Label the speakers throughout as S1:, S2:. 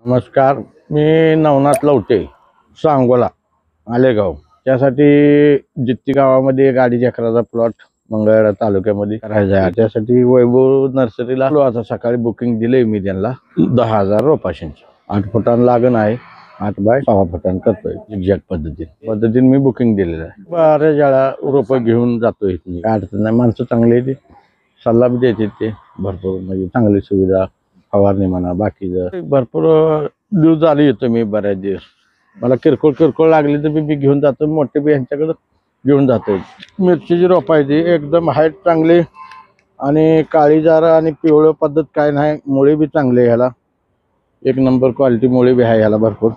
S1: नमस्कार. मी नवनाथ लवटे, सांगोला, आलेगाव. त्यासाठी जित्ती गावामध्ये एक 2.5 एकराचा प्लॉट मंगळवेढा तालुक्यामध्ये करायचा आहे. त्यासाठी वैभव नर्सरीला आलो. आता सकाळी बुकिंग दिले मी त्यांना 10,000 रोपाशींची. 8 फुटांना लागण आहे. 8 बाय 6 फुटांना करतोय झिगझॅग पद्धतीने मी बुकिंग दिलेलं आहे. बऱ्याच वेळा रोपं घेऊन जातो इथून, काय अडचण नाही. माणसं चांगली आहे, ते सल्ला बी देते, ते भरपूर म्हणजे चांगली सुविधा, फवारणी म्हणा, बाकीचं भरपूर दिवस झाले येतो मी. बऱ्याच दिवस मला किरकोळ लागली तर मी घेऊन जातो. मोठे बी यांच्याकडे घेऊन जातो. मिरचीची रोप आहे ती एकदम हाईट चांगली आणि काळीजार आणि पिवळं पद्धत काय नाही. मुळे बी चांगले, ह्याला एक नंबर क्वालिटी मुळे बी आहे. ह्याला भरपूर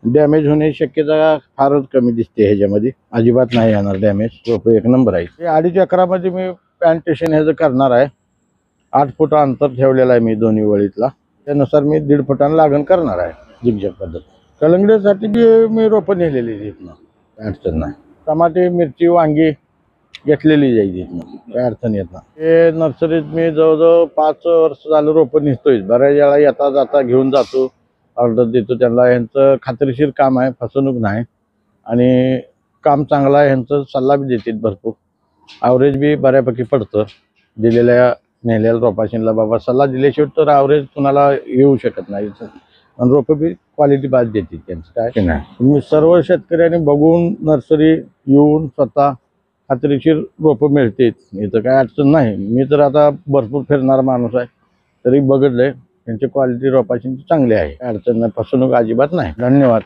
S1: डॅमेज होण्याची शक्यता फारच कमी दिसते. ह्याच्यामध्ये अजिबात नाही येणार डॅमेज. रोप एक नंबर आहे. 2.5 एकरामध्ये मी प्लांटेशन ह्याचं करणार आहे. 8 फूट अंतर ठेवलेलं आहे मी दोन्ही वळीतला. त्यानुसार मी 1.5 फुटांना लागण करणार आहे झिगझॅग पद्धत. कलंगडीसाठी बी मी रोपं नेलेली इथनं, काय अडचण नाही. टमाटे, मिरची, वांगी घेतलेली जाईल इथनं, काय अडचण येत नाही. हे नर्सरीत मी जवळजवळ 5 वर्ष झालं रोपं नेतोय. बऱ्याच वेळा येता जाता घेऊन जातो, ऑर्डर देतो त्यांना. यांचं खात्रीशीर काम आहे, फसवणूक नाही आणि काम चांगलं आहे. यांचं सल्ला बी देतात भरपूर. ॲव्हरेज बी बऱ्यापैकी पडतं दिलेल्या नेलेल्या रोपाशींला. बाबा सल्ला दिल्याशिवाय तर ॲव्हरेज कुणाला येऊ शकत नाही. आणि रोपं बी क्वालिटी बाद देते. त्यांचं काय नाही. तुम्ही सर्व शेतकऱ्यांनी बघून नर्सरी येऊन स्वतः खात्रीशीर रोपं मिळते इथं, काय अडचण नाही. मी तर आता भरपूर फिरणारा माणूस आहे, तरी बघितलंय त्यांची क्वालिटी रोपाची चांगली आहे. काय अडचण नाही, फसवणूक अजिबात नाही. धन्यवाद.